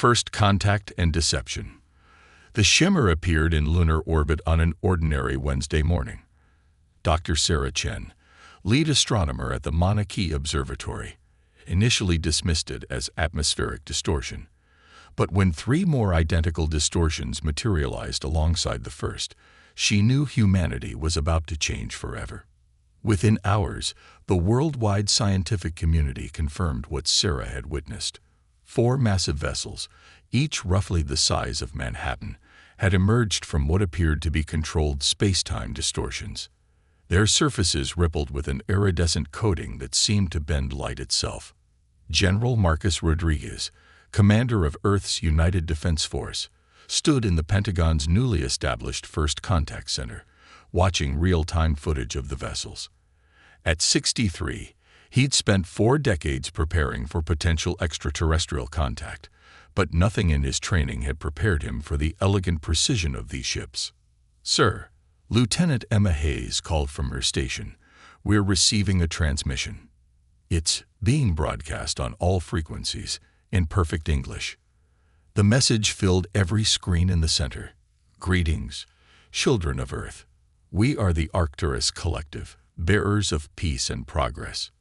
First contact and deception. The shimmer appeared in lunar orbit on an ordinary Wednesday morning. Dr. Sarah Chen, lead astronomer at the Mauna Kea Observatory, initially dismissed it as atmospheric distortion. But when three more identical distortions materialized alongside the first, she knew humanity was about to change forever. Within hours, the worldwide scientific community confirmed what Sarah had witnessed. 4 massive vessels, each roughly the size of Manhattan, had emerged from what appeared to be controlled space-time distortions. Their surfaces rippled with an iridescent coating that seemed to bend light itself. General Marcus Rodriguez, commander of Earth's United Defense Force, stood in the Pentagon's newly established First Contact Center, watching real-time footage of the vessels. At 63, he'd spent 4 decades preparing for potential extraterrestrial contact, but nothing in his training had prepared him for the elegant precision of these ships. "Sir," Lieutenant Emma Hayes called from her station, "we're receiving a transmission. It's being broadcast on all frequencies, in perfect English." The message filled every screen in the center. "Greetings, children of Earth. We are the Arcturus Collective, bearers of peace and progress.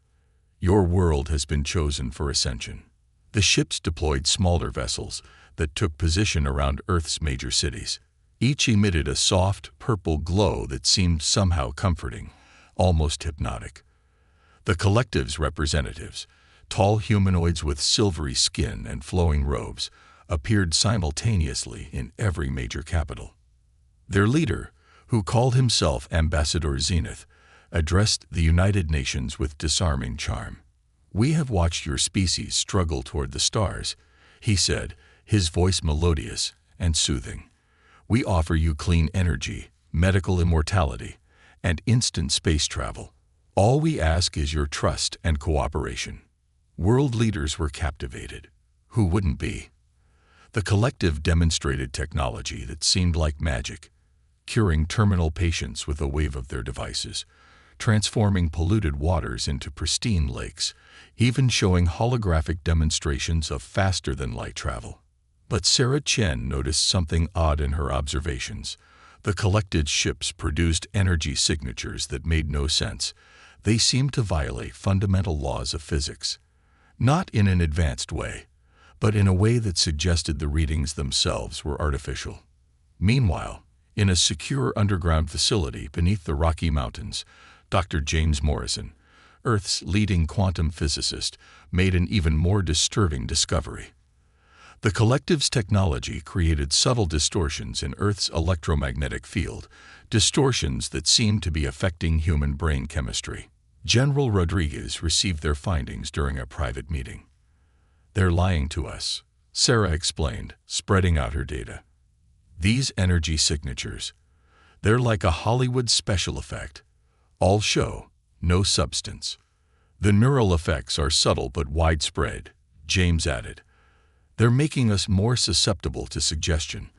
Your world has been chosen for ascension." The ships deployed smaller vessels that took position around Earth's major cities. Each emitted a soft, purple glow that seemed somehow comforting, almost hypnotic. The Collective's representatives, tall humanoids with silvery skin and flowing robes, appeared simultaneously in every major capital. Their leader, who called himself Ambassador Zenith, addressed the United Nations with disarming charm. "We have watched your species struggle toward the stars," he said, his voice melodious and soothing. "We offer you clean energy, medical immortality, and instant space travel. All we ask is your trust and cooperation." World leaders were captivated. Who wouldn't be? The Collective demonstrated technology that seemed like magic, curing terminal patients with a wave of their devices, transforming polluted waters into pristine lakes, even showing holographic demonstrations of faster-than-light travel. But Sarah Chen noticed something odd in her observations. The Collective's ships produced energy signatures that made no sense. They seemed to violate fundamental laws of physics. Not in an advanced way, but in a way that suggested the readings themselves were artificial. Meanwhile, in a secure underground facility beneath the Rocky Mountains, Dr. James Morrison, Earth's leading quantum physicist, made an even more disturbing discovery. The Collective's technology created subtle distortions in Earth's electromagnetic field, distortions that seemed to be affecting human brain chemistry. General Rodriguez received their findings during a private meeting. "They're lying to us," Sarah explained, spreading out her data. "These energy signatures, they're like a Hollywood special effect. All show, no substance. The neural effects are subtle but widespread," James added. "They're making us more susceptible to suggestion.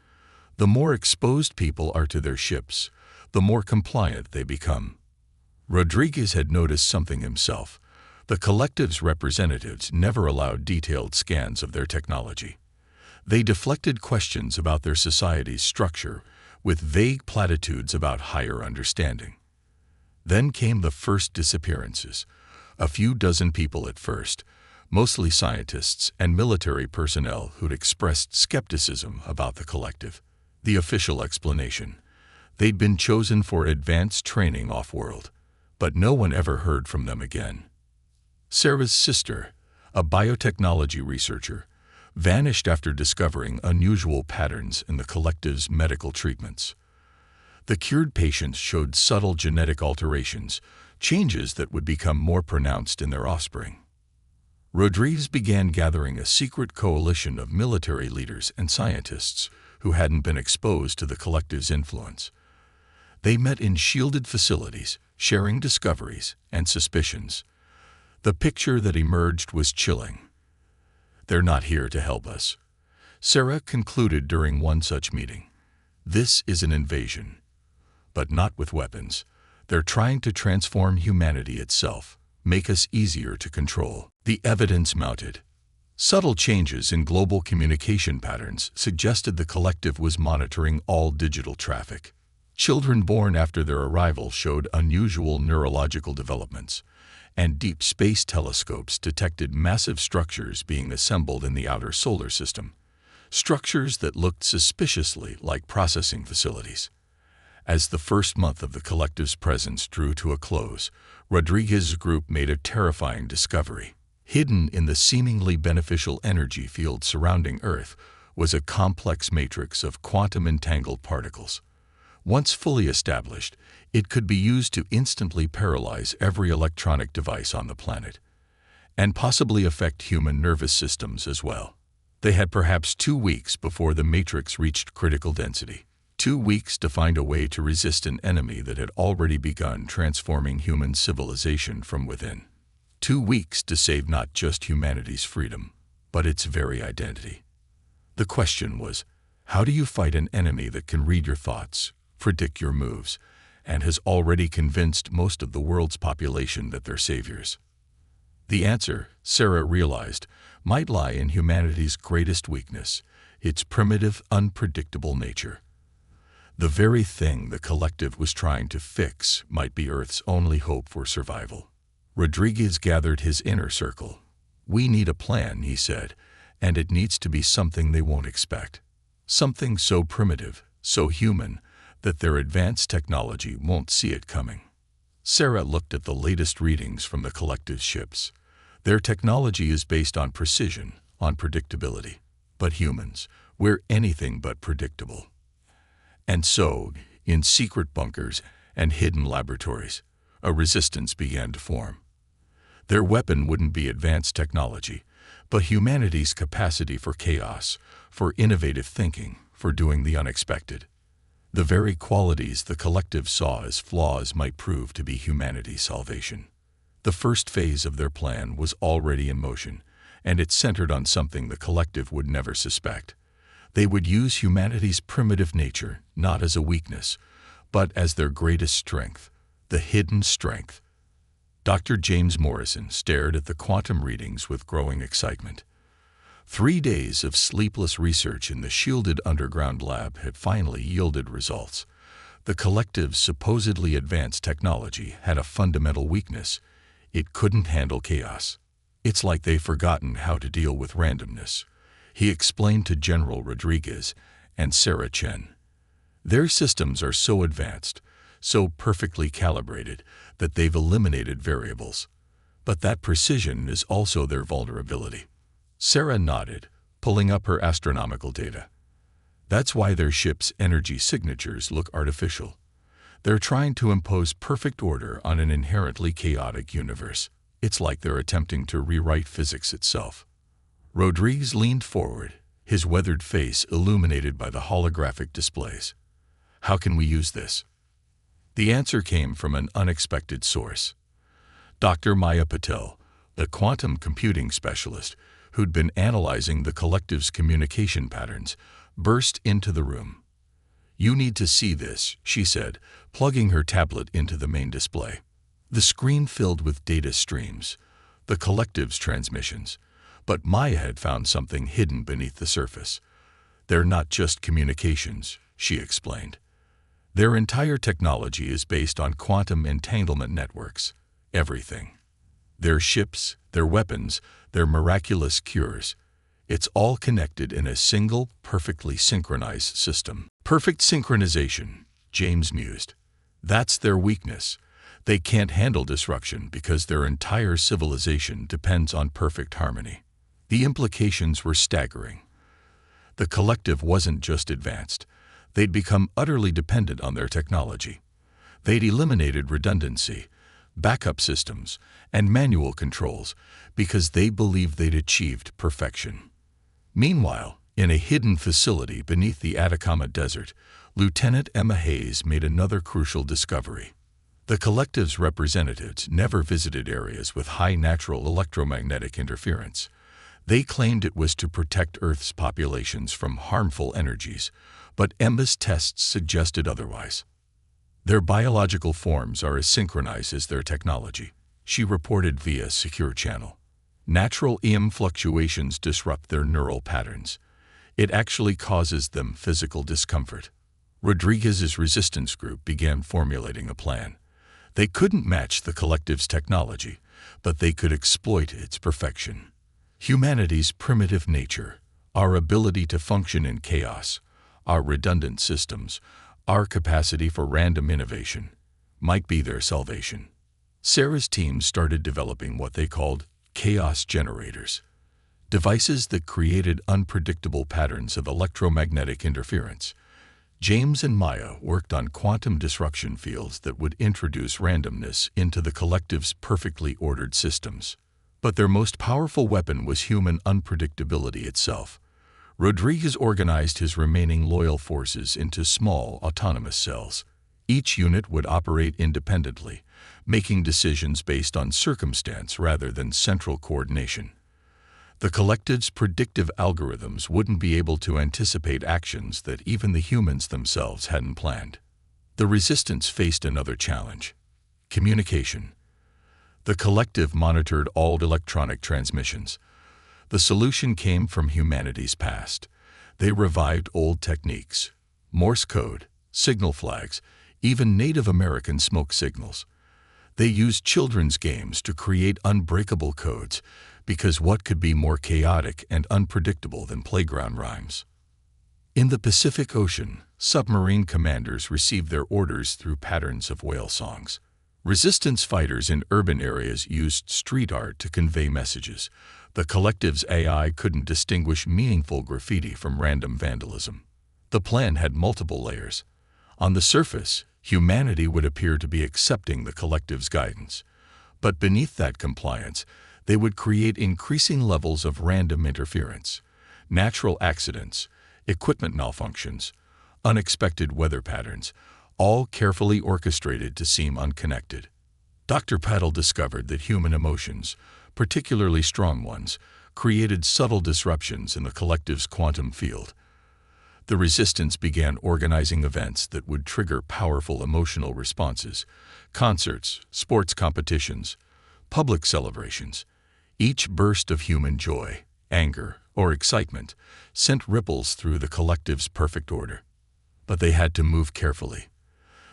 The more exposed people are to their ships, the more compliant they become." Rodriguez had noticed something himself. The Collective's representatives never allowed detailed scans of their technology. They deflected questions about their society's structure with vague platitudes about higher understanding. Then came the first disappearances. A few dozen people at first, mostly scientists and military personnel who'd expressed skepticism about the Collective. The official explanation: they'd been chosen for advanced training off-world, but no one ever heard from them again. Sarah's sister, a biotechnology researcher, vanished after discovering unusual patterns in the Collective's medical treatments. The cured patients showed subtle genetic alterations, changes that would become more pronounced in their offspring. Rodriguez began gathering a secret coalition of military leaders and scientists who hadn't been exposed to the Collective's influence. They met in shielded facilities, sharing discoveries and suspicions. The picture that emerged was chilling. "They're not here to help us," Sarah concluded during one such meeting. "This is an invasion, but not with weapons. They're trying to transform humanity itself, make us easier to control." The evidence mounted. Subtle changes in global communication patterns suggested the collective was monitoring all digital traffic. Children born after their arrival showed unusual neurological developments, and deep space telescopes detected massive structures being assembled in the outer solar system, structures that looked suspiciously like processing facilities. As the first month of the collective's presence drew to a close, Rodriguez's group made a terrifying discovery. Hidden in the seemingly beneficial energy field surrounding Earth was a complex matrix of quantum-entangled particles. Once fully established, it could be used to instantly paralyze every electronic device on the planet, and possibly affect human nervous systems as well. They had perhaps 2 weeks before the matrix reached critical density. 2 weeks to find a way to resist an enemy that had already begun transforming human civilization from within. 2 weeks to save not just humanity's freedom, but its very identity. The question was, how do you fight an enemy that can read your thoughts, predict your moves, and has already convinced most of the world's population that they're saviors? The answer, Sarah realized, might lie in humanity's greatest weakness, its primitive, unpredictable nature. The very thing the collective was trying to fix might be Earth's only hope for survival. Rodriguez gathered his inner circle. "We need a plan," he said, "and it needs to be something they won't expect. Something so primitive, so human, that their advanced technology won't see it coming." Sarah looked at the latest readings from the collective's ships. Their technology is based on precision, on predictability. But humans, we're anything but predictable. And so, in secret bunkers and hidden laboratories, a resistance began to form. Their weapon wouldn't be advanced technology, but humanity's capacity for chaos, for innovative thinking, for doing the unexpected. The very qualities the collective saw as flaws might prove to be humanity's salvation. The first phase of their plan was already in motion, and it centered on something the collective would never suspect. They would use humanity's primitive nature not as a weakness, but as their greatest strength, the hidden strength. Dr. James Morrison stared at the quantum readings with growing excitement. 3 days of sleepless research in the shielded underground lab had finally yielded results. The collective's supposedly advanced technology had a fundamental weakness. It couldn't handle chaos. "It's like they've forgotten how to deal with randomness," he explained to General Rodriguez and Sarah Chen. "Their systems are so advanced, so perfectly calibrated, that they've eliminated variables. But that precision is also their vulnerability." Sarah nodded, pulling up her astronomical data. "That's why their ship's energy signatures look artificial. They're trying to impose perfect order on an inherently chaotic universe. It's like they're attempting to rewrite physics itself." Rodriguez leaned forward, his weathered face illuminated by the holographic displays. "How can we use this?" The answer came from an unexpected source. Dr. Maya Patel, the quantum computing specialist who'd been analyzing the collective's communication patterns, burst into the room. "You need to see this," she said, plugging her tablet into the main display. The screen filled with data streams, the collective's transmissions, but Maya had found something hidden beneath the surface. "They're not just communications," she explained. "Their entire technology is based on quantum entanglement networks. Everything. Their ships, their weapons, their miraculous cures. It's all connected in a single, perfectly synchronized system." "Perfect synchronization," James mused. "That's their weakness. They can't handle disruption because their entire civilization depends on perfect harmony." The implications were staggering. The collective wasn't just advanced. They'd become utterly dependent on their technology. They'd eliminated redundancy, backup systems, and manual controls because they believed they'd achieved perfection. Meanwhile, in a hidden facility beneath the Atacama Desert, Lieutenant Emma Hayes made another crucial discovery. The collective's representatives never visited areas with high natural electromagnetic interference. They claimed it was to protect Earth's populations from harmful energies, but Emma's tests suggested otherwise. "Their biological forms are as synchronized as their technology," she reported via secure channel. Natural EM fluctuations disrupt their neural patterns. It actually causes them physical discomfort. Rodriguez's resistance group began formulating a plan. They couldn't match the collective's technology, but they could exploit its perfection. Humanity's primitive nature, our ability to function in chaos, our redundant systems, our capacity for random innovation, might be their salvation. Sarah's team started developing what they called chaos generators, devices that created unpredictable patterns of electromagnetic interference. James and Maya worked on quantum disruption fields that would introduce randomness into the collective's perfectly ordered systems. But their most powerful weapon was human unpredictability itself. Rodriguez organized his remaining loyal forces into small, autonomous cells. Each unit would operate independently, making decisions based on circumstance rather than central coordination. The collective's predictive algorithms wouldn't be able to anticipate actions that even the humans themselves hadn't planned. The resistance faced another challenge: communication. The collective monitored all electronic transmissions. The solution came from humanity's past. They revived old techniques: Morse code, signal flags, even Native American smoke signals. They used children's games to create unbreakable codes, because what could be more chaotic and unpredictable than playground rhymes? In the Pacific Ocean, submarine commanders received their orders through patterns of whale songs. Resistance fighters in urban areas used street art to convey messages. The collective's AI couldn't distinguish meaningful graffiti from random vandalism. The plan had multiple layers. On the surface, humanity would appear to be accepting the collective's guidance. But beneath that compliance, they would create increasing levels of random interference, natural accidents, equipment malfunctions, unexpected weather patterns, all carefully orchestrated to seem unconnected. Dr. Paddle discovered that human emotions, particularly strong ones, created subtle disruptions in the collective's quantum field. The resistance began organizing events that would trigger powerful emotional responses: concerts, sports competitions, public celebrations. Each burst of human joy, anger, or excitement sent ripples through the collective's perfect order. But they had to move carefully.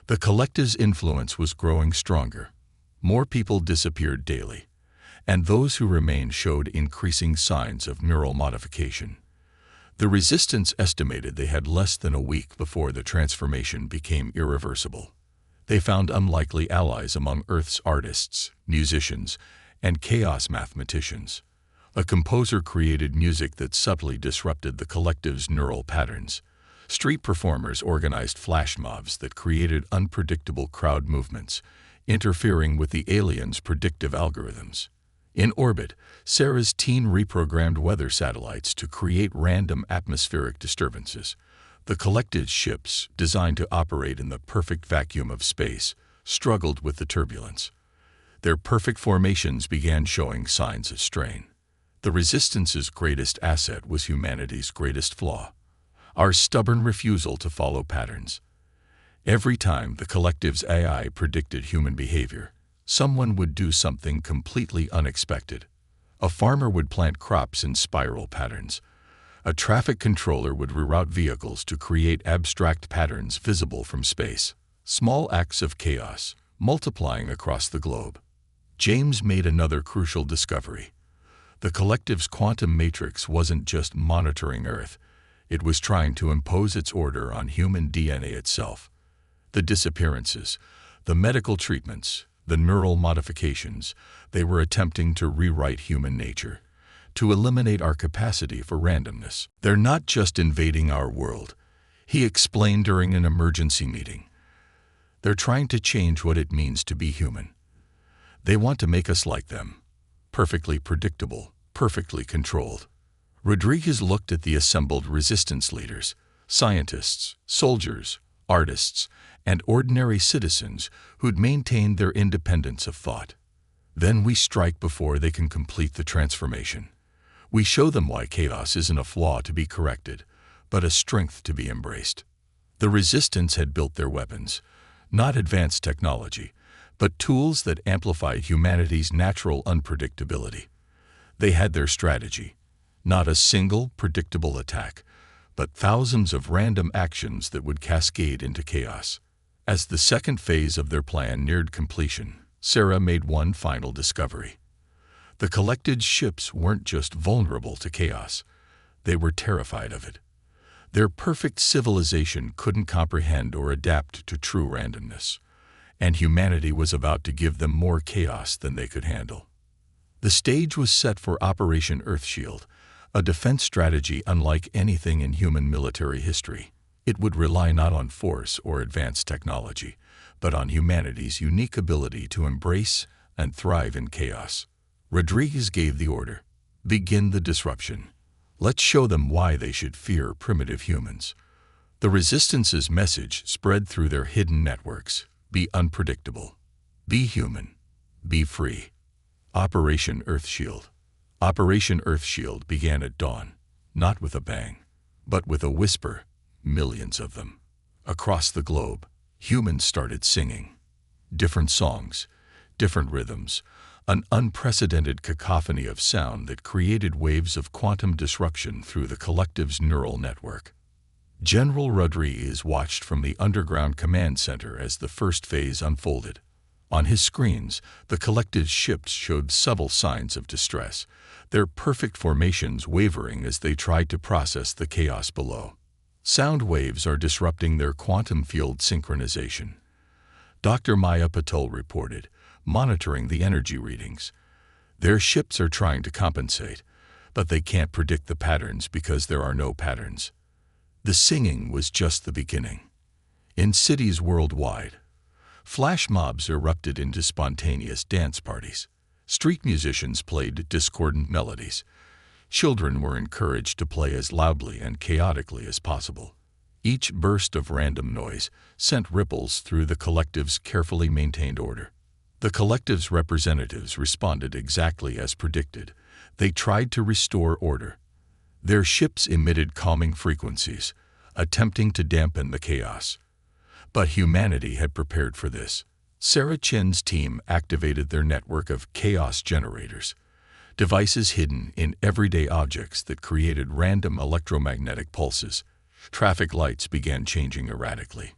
The collective's influence was growing stronger. More people disappeared daily, and those who remained showed increasing signs of neural modification. The resistance estimated they had less than a week before the transformation became irreversible. They found unlikely allies among Earth's artists, musicians, and chaos mathematicians. A composer created music that subtly disrupted the collective's neural patterns. Street performers organized flash mobs that created unpredictable crowd movements, interfering with the aliens' predictive algorithms. In orbit, Sarah's team reprogrammed weather satellites to create random atmospheric disturbances. The collective's ships, designed to operate in the perfect vacuum of space, struggled with the turbulence. Their perfect formations began showing signs of strain. The Resistance's greatest asset was humanity's greatest flaw: our stubborn refusal to follow patterns. Every time the collective's AI predicted human behavior, someone would do something completely unexpected. A farmer would plant crops in spiral patterns. A traffic controller would reroute vehicles to create abstract patterns visible from space. Small acts of chaos, multiplying across the globe. James made another crucial discovery. The collective's quantum matrix wasn't just monitoring Earth. It was trying to impose its order on human DNA itself. The disappearances, the medical treatments, the neural modifications, they were attempting to rewrite human nature, to eliminate our capacity for randomness. They're not just invading our world, he explained during an emergency meeting. They're trying to change what it means to be human. They want to make us like them, perfectly predictable, perfectly controlled. Rodriguez looked at the assembled resistance leaders, scientists, soldiers, artists, and ordinary citizens who'd maintained their independence of thought. Then we strike before they can complete the transformation. We show them why chaos isn't a flaw to be corrected, but a strength to be embraced. The resistance had built their weapons, not advanced technology, but tools that amplified humanity's natural unpredictability. They had their strategy, not a single predictable attack, but thousands of random actions that would cascade into chaos. As the second phase of their plan neared completion, Sarah made one final discovery. The collected ships weren't just vulnerable to chaos, they were terrified of it. Their perfect civilization couldn't comprehend or adapt to true randomness, and humanity was about to give them more chaos than they could handle. The stage was set for Operation Earthshield, a defense strategy unlike anything in human military history. It would rely not on force or advanced technology, but on humanity's unique ability to embrace and thrive in chaos. Rodriguez gave the order, "Begin the disruption. Let's show them why they should fear primitive humans." The Resistance's message spread through their hidden networks. Be unpredictable. Be human. Be free. Operation Earthshield. Operation Earthshield began at dawn, not with a bang, but with a whisper, millions of them. Across the globe, humans started singing. Different songs, different rhythms, an unprecedented cacophony of sound that created waves of quantum disruption through the collective's neural network. General Rodriguez watched from the underground command center as the first phase unfolded. On his screens, the collective's ships showed subtle signs of distress, their perfect formations wavering as they tried to process the chaos below. Sound waves are disrupting their quantum field synchronization. Dr. Maya Patel reported, monitoring the energy readings. Their ships are trying to compensate, but they can't predict the patterns because there are no patterns. The singing was just the beginning. In cities worldwide, flash mobs erupted into spontaneous dance parties. Street musicians played discordant melodies. Children were encouraged to play as loudly and chaotically as possible. Each burst of random noise sent ripples through the collective's carefully maintained order. The collective's representatives responded exactly as predicted. They tried to restore order. Their ships emitted calming frequencies, attempting to dampen the chaos. But humanity had prepared for this. Sarah Chen's team activated their network of chaos generators, devices hidden in everyday objects that created random electromagnetic pulses. Traffic lights began changing erratically.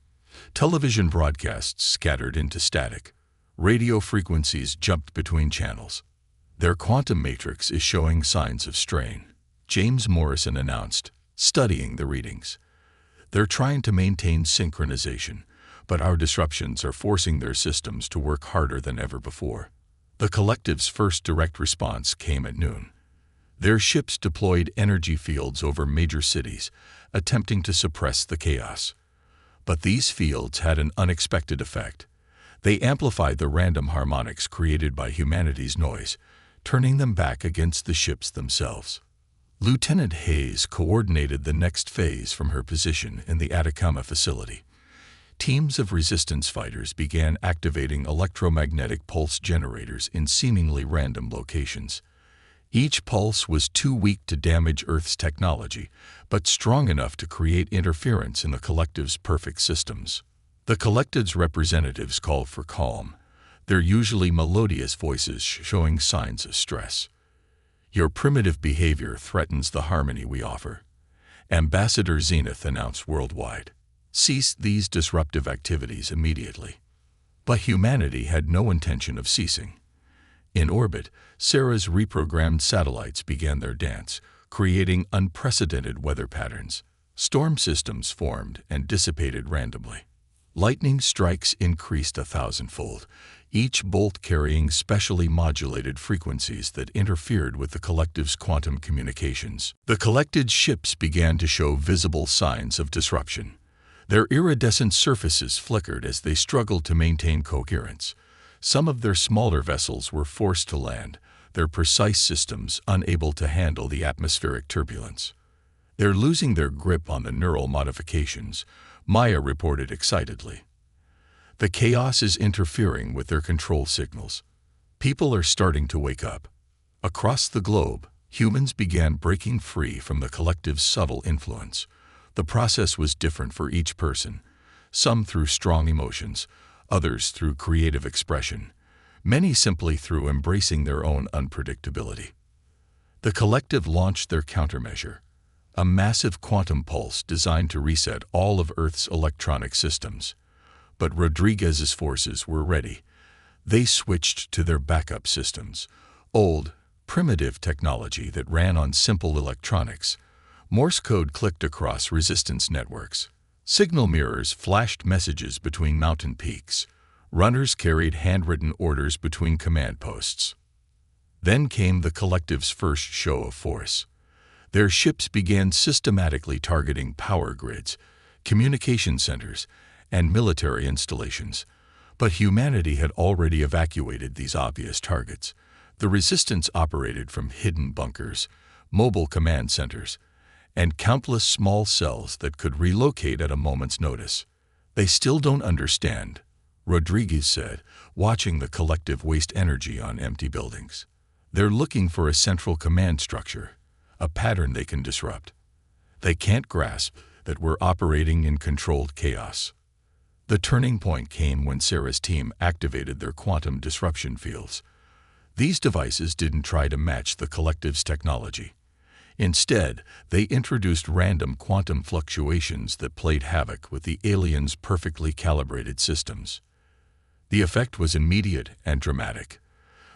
Television broadcasts scattered into static. Radio frequencies jumped between channels. Their quantum matrix is showing signs of strain. James Morrison announced, studying the readings. They're trying to maintain synchronization, but our disruptions are forcing their systems to work harder than ever before. The collective's first direct response came at noon. Their ships deployed energy fields over major cities, attempting to suppress the chaos. But these fields had an unexpected effect. They amplified the random harmonics created by humanity's noise, turning them back against the ships themselves. Lieutenant Hayes coordinated the next phase from her position in the Atacama facility. Teams of resistance fighters began activating electromagnetic pulse generators in seemingly random locations. Each pulse was too weak to damage Earth's technology, but strong enough to create interference in the collective's perfect systems. The collective's representatives called for calm, their usually melodious voices showing signs of stress. Your primitive behavior threatens the harmony we offer. Ambassador Zenith announced worldwide. Cease these disruptive activities immediately. But humanity had no intention of ceasing. In orbit, Sarah's reprogrammed satellites began their dance, creating unprecedented weather patterns. Storm systems formed and dissipated randomly. Lightning strikes increased 1,000-fold, each bolt carrying specially modulated frequencies that interfered with the collective's quantum communications. The collected ships began to show visible signs of disruption. Their iridescent surfaces flickered as they struggled to maintain coherence. Some of their smaller vessels were forced to land, their precise systems unable to handle the atmospheric turbulence. They're losing their grip on the neural modifications, Maya reported excitedly. The chaos is interfering with their control signals. People are starting to wake up. Across the globe, humans began breaking free from the collective's subtle influence. The process was different for each person, some through strong emotions, others through creative expression, many simply through embracing their own unpredictability. The collective launched their countermeasure, a massive quantum pulse designed to reset all of Earth's electronic systems. But Rodriguez's forces were ready. They switched to their backup systems, old, primitive technology that ran on simple electronics. Morse code clicked across resistance networks. Signal mirrors flashed messages between mountain peaks. Runners carried handwritten orders between command posts. Then came the collective's first show of force. Their ships began systematically targeting power grids, communication centers, and military installations. But humanity had already evacuated these obvious targets. The resistance operated from hidden bunkers, mobile command centers, and countless small cells that could relocate at a moment's notice. They still don't understand, Rodriguez said, watching the collective waste energy on empty buildings. They're looking for a central command structure, a pattern they can disrupt. They can't grasp that we're operating in controlled chaos. The turning point came when Sarah's team activated their quantum disruption fields. These devices didn't try to match the collective's technology. Instead, they introduced random quantum fluctuations that played havoc with the aliens' perfectly calibrated systems. The effect was immediate and dramatic.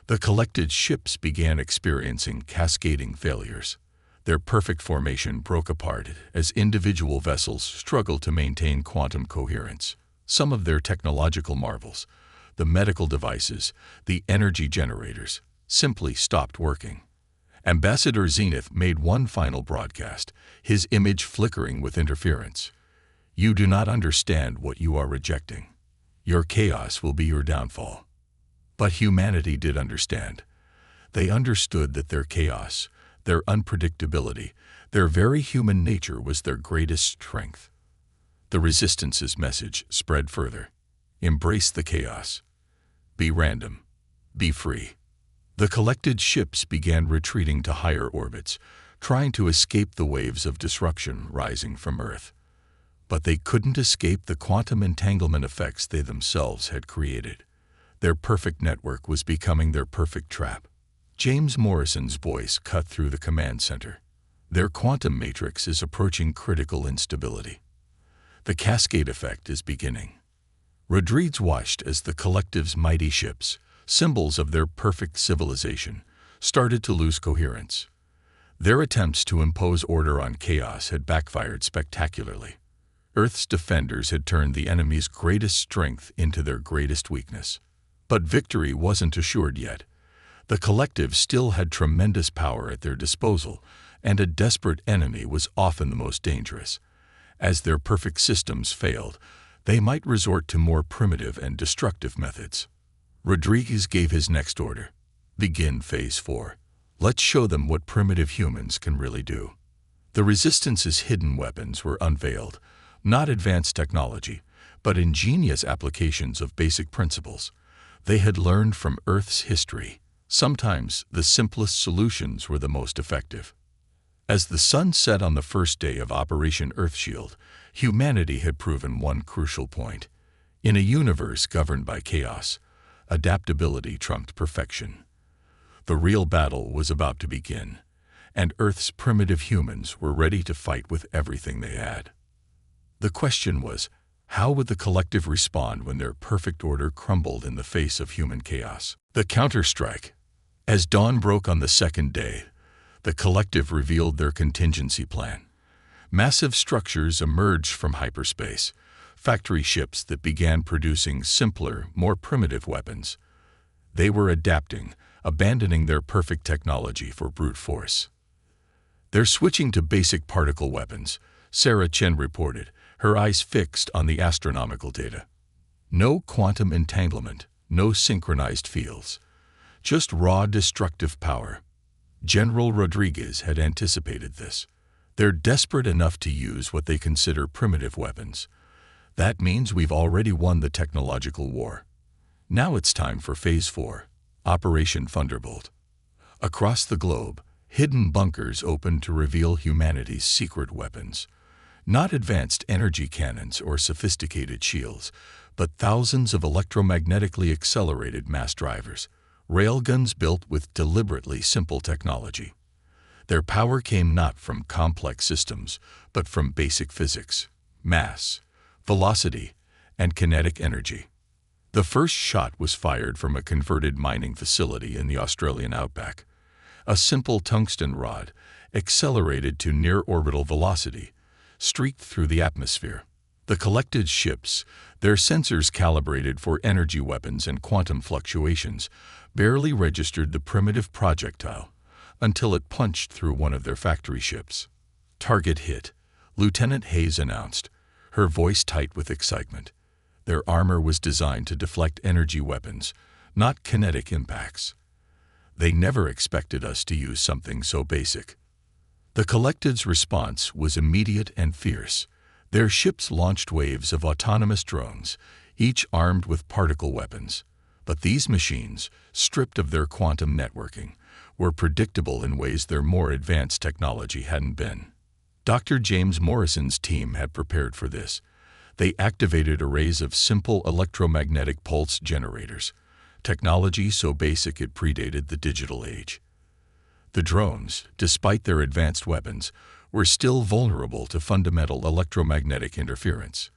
The collected ships began experiencing cascading failures. Their perfect formation broke apart as individual vessels struggled to maintain quantum coherence. Some of their technological marvels, the medical devices, the energy generators, simply stopped working. Ambassador Zenith made one final broadcast, his image flickering with interference. You do not understand what you are rejecting. Your chaos will be your downfall. But humanity did understand. They understood that their chaos, their unpredictability, their very human nature was their greatest strength. The Resistance's message spread further. Embrace the chaos. Be random. Be free. The collected ships began retreating to higher orbits, trying to escape the waves of disruption rising from Earth. But they couldn't escape the quantum entanglement effects they themselves had created. Their perfect network was becoming their perfect trap. James Morrison's voice cut through the command center. Their quantum matrix is approaching critical instability. The cascade effect is beginning. Rodriguez watched as the collective's mighty ships, symbols of their perfect civilization, started to lose coherence. Their attempts to impose order on chaos had backfired spectacularly. Earth's defenders had turned the enemy's greatest strength into their greatest weakness. But victory wasn't assured yet. The collective still had tremendous power at their disposal, and a desperate enemy was often the most dangerous. As their perfect systems failed, they might resort to more primitive and destructive methods. Rodriguez gave his next order. Begin Phase 4. Let's show them what primitive humans can really do. The Resistance's hidden weapons were unveiled, not advanced technology, but ingenious applications of basic principles. They had learned from Earth's history. Sometimes the simplest solutions were the most effective. As the sun set on the first day of Operation Earthshield, humanity had proven one crucial point. In a universe governed by chaos, adaptability trumped perfection. The real battle was about to begin, and Earth's primitive humans were ready to fight with everything they had. The question was, how would the collective respond when their perfect order crumbled in the face of human chaos? The counterstrike. As dawn broke on the second day, the collective revealed their contingency plan. Massive structures emerged from hyperspace, factory ships that began producing simpler, more primitive weapons. They were adapting, abandoning their perfect technology for brute force. They're switching to basic particle weapons, Sarah Chen reported, her eyes fixed on the astronomical data. No quantum entanglement, no synchronized fields, just raw destructive power. General Rodriguez had anticipated this. They're desperate enough to use what they consider primitive weapons. That means we've already won the technological war. Now it's time for Phase 4, Operation Thunderbolt. Across the globe, hidden bunkers opened to reveal humanity's secret weapons. Not advanced energy cannons or sophisticated shields, but thousands of electromagnetically accelerated mass drivers, railguns built with deliberately simple technology. Their power came not from complex systems, but from basic physics, mass, velocity, and kinetic energy. The first shot was fired from a converted mining facility in the Australian outback. A simple tungsten rod, accelerated to near-orbital velocity, streaked through the atmosphere. The collected ships, their sensors calibrated for energy weapons and quantum fluctuations, barely registered the primitive projectile until it punched through one of their factory ships. "Target hit," Lieutenant Hayes announced, her voice tight with excitement. Their armor was designed to deflect energy weapons, not kinetic impacts. They never expected us to use something so basic. The collective's response was immediate and fierce. Their ships launched waves of autonomous drones, each armed with particle weapons. But these machines, stripped of their quantum networking, were predictable in ways their more advanced technology hadn't been. Dr. James Morrison's team had prepared for this. They activated arrays of simple electromagnetic pulse generators, technology so basic it predated the digital age. The drones, despite their advanced weapons, were still vulnerable to fundamental electromagnetic interference.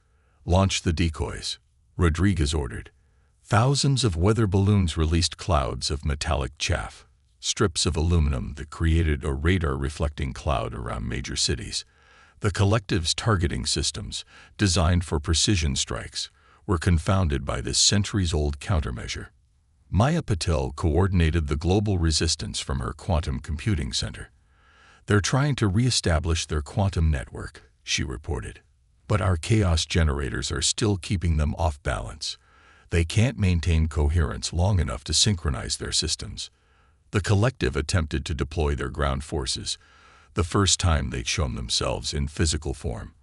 "Launch the decoys," Rodriguez ordered. Thousands of weather balloons released clouds of metallic chaff, strips of aluminum that created a radar-reflecting cloud around major cities. The collective's targeting systems, designed for precision strikes, were confounded by this centuries-old countermeasure. Maya Patel coordinated the global resistance from her quantum computing center. "They're trying to re-establish their quantum network," she reported. "But our chaos generators are still keeping them off balance. They can't maintain coherence long enough to synchronize their systems." The collective attempted to deploy their ground forces, the first time they'd shown themselves in physical form.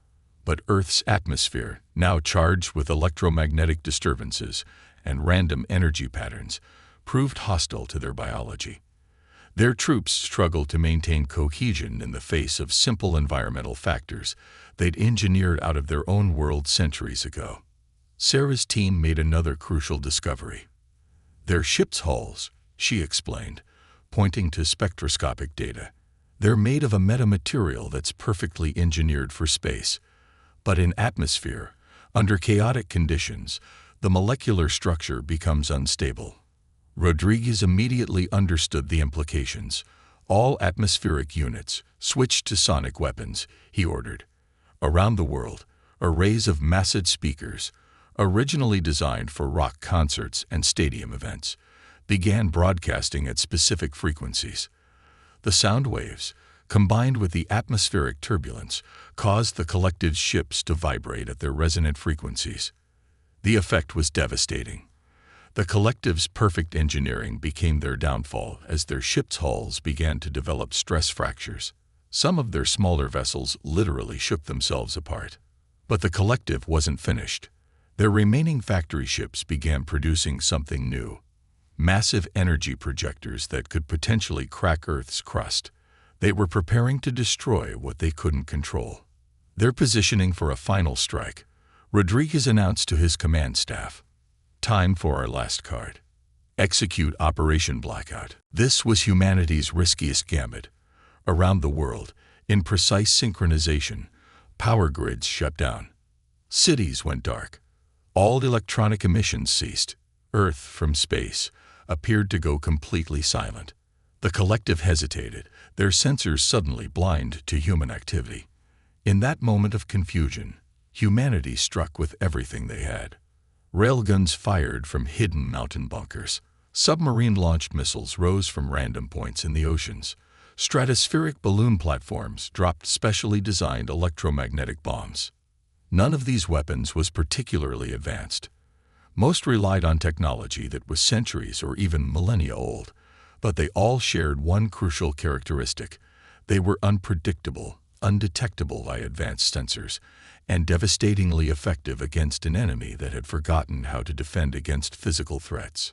But Earth's atmosphere, now charged with electromagnetic disturbances and random energy patterns, proved hostile to their biology. Their troops struggled to maintain cohesion in the face of simple environmental factors they'd engineered out of their own world centuries ago. Sarah's team made another crucial discovery. "Their ships' hulls," she explained, pointing to spectroscopic data. "They're made of a metamaterial that's perfectly engineered for space. But in atmosphere, under chaotic conditions, the molecular structure becomes unstable." Rodriguez immediately understood the implications. "All atmospheric units, switch to sonic weapons," he ordered. Around the world, arrays of massive speakers, originally designed for rock concerts and stadium events, began broadcasting at specific frequencies. The sound waves, combined with the atmospheric turbulence, caused the collective's ships to vibrate at their resonant frequencies. The effect was devastating. The collective's perfect engineering became their downfall as their ships' hulls began to develop stress fractures. Some of their smaller vessels literally shook themselves apart. But the collective wasn't finished. Their remaining factory ships began producing something new. Massive energy projectors that could potentially crack Earth's crust. They were preparing to destroy what they couldn't control. They're positioning for a final strike, Rodriguez announced to his command staff. "Time for our last card. Execute Operation Blackout." This was humanity's riskiest gambit. Around the world, in precise synchronization, power grids shut down. Cities went dark. All electronic emissions ceased. Earth, from space, appeared to go completely silent. The collective hesitated, their sensors suddenly blind to human activity. In that moment of confusion, humanity struck with everything they had. Railguns fired from hidden mountain bunkers. Submarine-launched missiles rose from random points in the oceans. Stratospheric balloon platforms dropped specially designed electromagnetic bombs. None of these weapons was particularly advanced. Most relied on technology that was centuries or even millennia old, but they all shared one crucial characteristic. They were unpredictable, undetectable by advanced sensors, and devastatingly effective against an enemy that had forgotten how to defend against physical threats.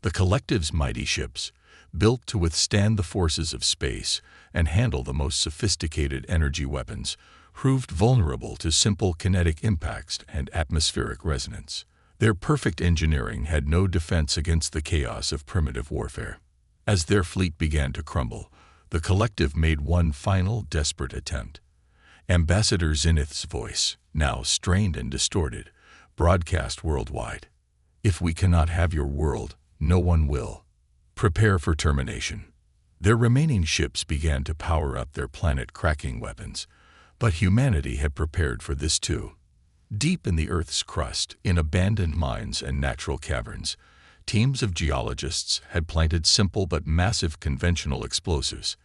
The collective's mighty ships, built to withstand the forces of space and handle the most sophisticated energy weapons, proved vulnerable to simple kinetic impacts and atmospheric resonance. Their perfect engineering had no defense against the chaos of primitive warfare. As their fleet began to crumble, the collective made one final desperate attempt. Ambassador Zenith's voice, now strained and distorted, broadcast worldwide. "If we cannot have your world, no one will. Prepare for termination." Their remaining ships began to power up their planet-cracking weapons, but humanity had prepared for this too. Deep in the Earth's crust, in abandoned mines and natural caverns, teams of geologists had planted simple but massive conventional explosives.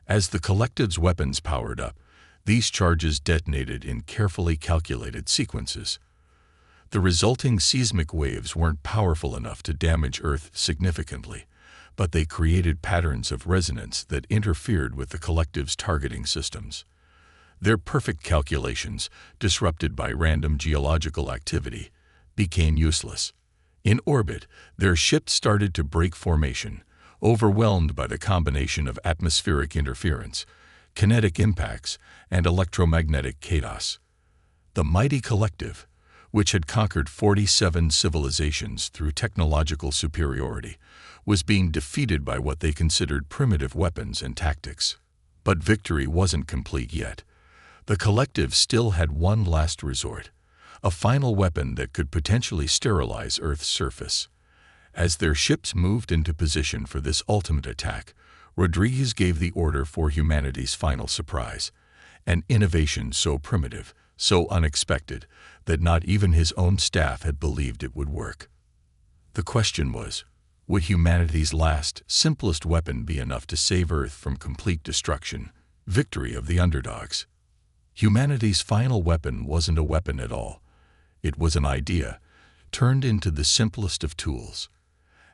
As the collective's weapons powered up, these charges detonated in carefully calculated sequences. The resulting seismic waves weren't powerful enough to damage Earth significantly, but they created patterns of resonance that interfered with the collective's targeting systems. Their perfect calculations, disrupted by random geological activity, became useless. In orbit, their ships started to break formation, overwhelmed by the combination of atmospheric interference, kinetic impacts, and electromagnetic chaos. The mighty collective, which had conquered 47 civilizations through technological superiority, was being defeated by what they considered primitive weapons and tactics. But victory wasn't complete yet. The collective still had one last resort, a final weapon that could potentially sterilize Earth's surface. As their ships moved into position for this ultimate attack, Rodriguez gave the order for humanity's final surprise, an innovation so primitive, so unexpected, that not even his own staff had believed it would work. The question was, would humanity's last, simplest weapon be enough to save Earth from complete destruction, victory of the underdogs? Humanity's final weapon wasn't a weapon at all. It was an idea, turned into the simplest of tools.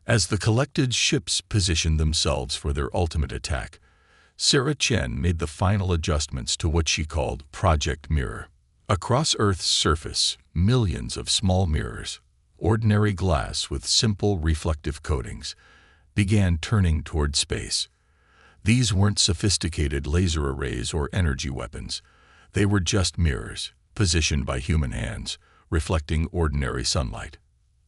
As the collected ships positioned themselves for their ultimate attack, Sarah Chen made the final adjustments to what she called Project Mirror. Across Earth's surface, millions of small mirrors, ordinary glass with simple reflective coatings, began turning toward space. These weren't sophisticated laser arrays or energy weapons. They were just mirrors, positioned by human hands, reflecting ordinary sunlight.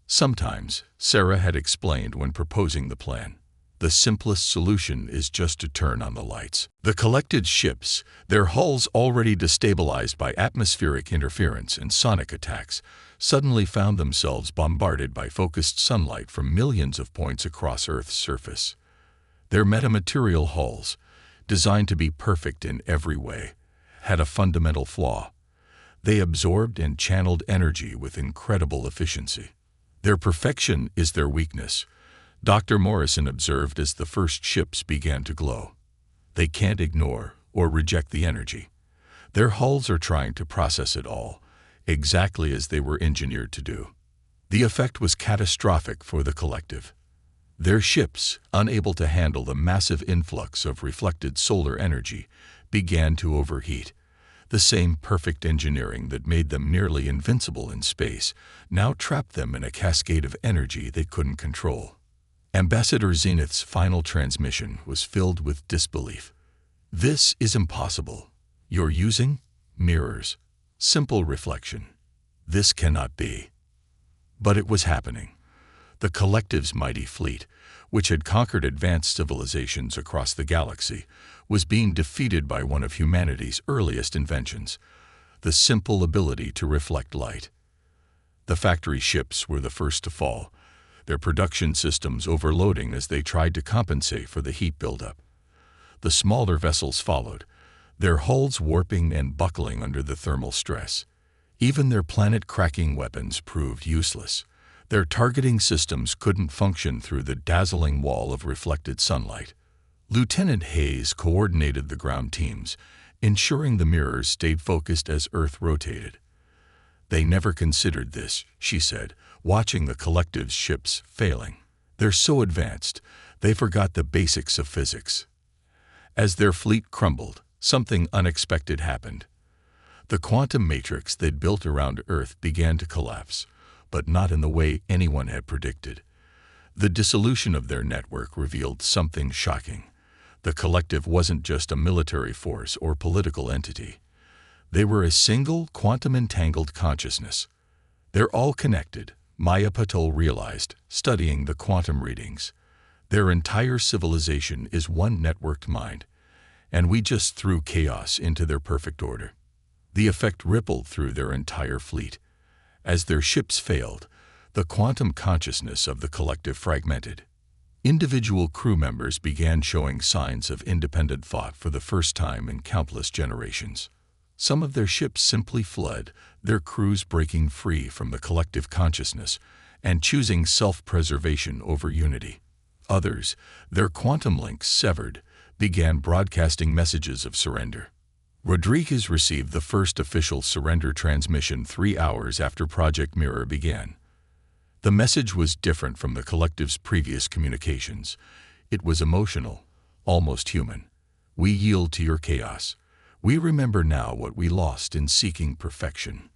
Sometimes, Sarah had explained when proposing the plan, the simplest solution is just to turn on the lights. The collected ships, their hulls already destabilized by atmospheric interference and sonic attacks, suddenly found themselves bombarded by focused sunlight from millions of points across Earth's surface. Their metamaterial hulls, designed to be perfect in every way, had a fundamental flaw. They absorbed and channeled energy with incredible efficiency. Their perfection is their weakness, Dr. Morrison observed as the first ships began to glow. They can't ignore or reject the energy. Their hulls are trying to process it all, exactly as they were engineered to do. The effect was catastrophic for the collective. Their ships, unable to handle the massive influx of reflected solar energy, began to overheat. The same perfect engineering that made them nearly invincible in space now trapped them in a cascade of energy they couldn't control. Ambassador Zenith's final transmission was filled with disbelief. "This is impossible. You're using mirrors. Simple reflection. This cannot be." But it was happening. The collective's mighty fleet, which had conquered advanced civilizations across the galaxy, was being defeated by one of humanity's earliest inventions, the simple ability to reflect light. The factory ships were the first to fall, their production systems overloading as they tried to compensate for the heat buildup. The smaller vessels followed, their hulls warping and buckling under the thermal stress. Even their planet-cracking weapons proved useless. Their targeting systems couldn't function through the dazzling wall of reflected sunlight. Lieutenant Hayes coordinated the ground teams, ensuring the mirrors stayed focused as Earth rotated. "They never considered this," she said, watching the collective's ships failing. "They're so advanced, they forgot the basics of physics." As their fleet crumbled, something unexpected happened. The quantum matrix they'd built around Earth began to collapse, but not in the way anyone had predicted. The dissolution of their network revealed something shocking. The collective wasn't just a military force or political entity. They were a single, quantum-entangled consciousness. "They're all connected," Maya Patel realized, studying the quantum readings. "Their entire civilization is one networked mind, and we just threw chaos into their perfect order. The effect rippled through their entire fleet. As their ships failed, the quantum consciousness of the collective fragmented. Individual crew members began showing signs of independent thought for the first time in countless generations. Some of their ships simply fled, their crews breaking free from the collective consciousness and choosing self-preservation over unity. Others, their quantum links severed, began broadcasting messages of surrender. Rodriguez received the first official surrender transmission 3 hours after Project Mirror began. The message was different from the collective's previous communications. It was emotional, almost human. We yield to your chaos. We remember now what we lost in seeking perfection.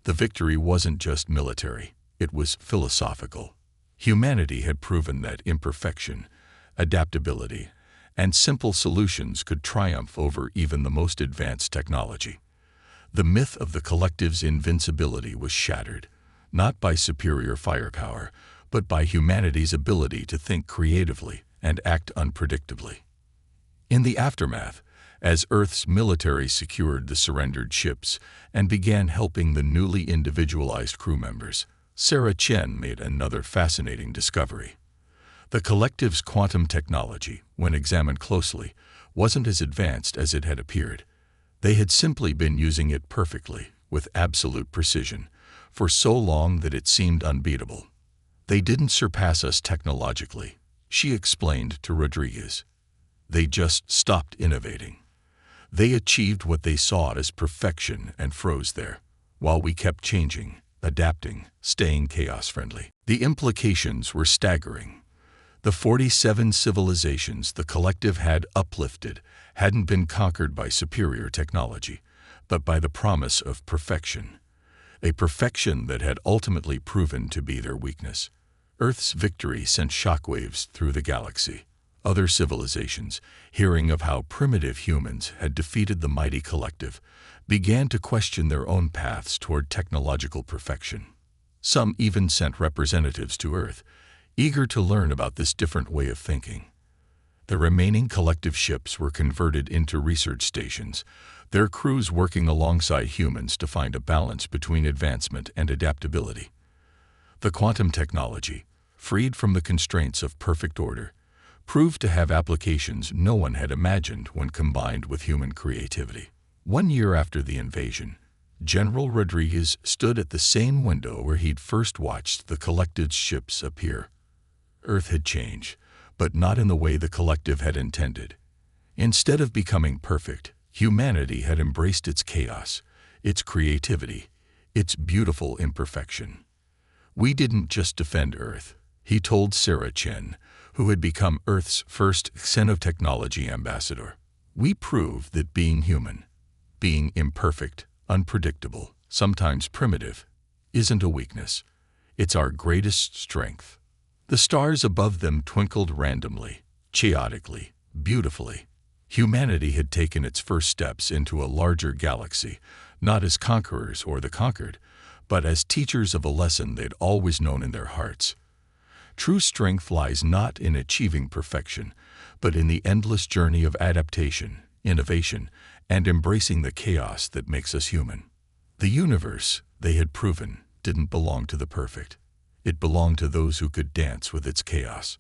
The victory wasn't just military, it was philosophical. Humanity had proven that imperfection, adaptability, and simple solutions could triumph over even the most advanced technology. The myth of the collective's invincibility was shattered, not by superior firepower, but by humanity's ability to think creatively and act unpredictably. In the aftermath, as Earth's military secured the surrendered ships and began helping the newly individualized crew members, Sarah Chen made another fascinating discovery. The collective's quantum technology, when examined closely, wasn't as advanced as it had appeared. They had simply been using it perfectly, with absolute precision, for so long that it seemed unbeatable. They didn't surpass us technologically, she explained to Rodriguez. They just stopped innovating. They achieved what they saw as perfection and froze there, while we kept changing, adapting, staying chaos-friendly. The implications were staggering. The 47 civilizations the collective had uplifted hadn't been conquered by superior technology, but by the promise of perfection. A perfection that had ultimately proven to be their weakness. Earth's victory sent shockwaves through the galaxy. Other civilizations, hearing of how primitive humans had defeated the mighty collective, began to question their own paths toward technological perfection. Some even sent representatives to Earth, eager to learn about this different way of thinking. The remaining collective ships were converted into research stations, their crews working alongside humans to find a balance between advancement and adaptability. The quantum technology, freed from the constraints of perfect order, proved to have applications no one had imagined when combined with human creativity. 1 year after the invasion, General Rodriguez stood at the same window where he'd first watched the collective's ships appear. Earth had changed, but not in the way the collective had intended. Instead of becoming perfect, humanity had embraced its chaos, its creativity, its beautiful imperfection. We didn't just defend Earth, he told Sarah Chen, who had become Earth's first xenotechnology ambassador. We proved that being human, being imperfect, unpredictable, sometimes primitive, isn't a weakness. It's our greatest strength. The stars above them twinkled randomly, chaotically, beautifully. Humanity had taken its first steps into a larger galaxy, not as conquerors or the conquered, but as teachers of a lesson they'd always known in their hearts. True strength lies not in achieving perfection, but in the endless journey of adaptation, innovation, and embracing the chaos that makes us human. The universe, they had proven, didn't belong to the perfect. It belonged to those who could dance with its chaos.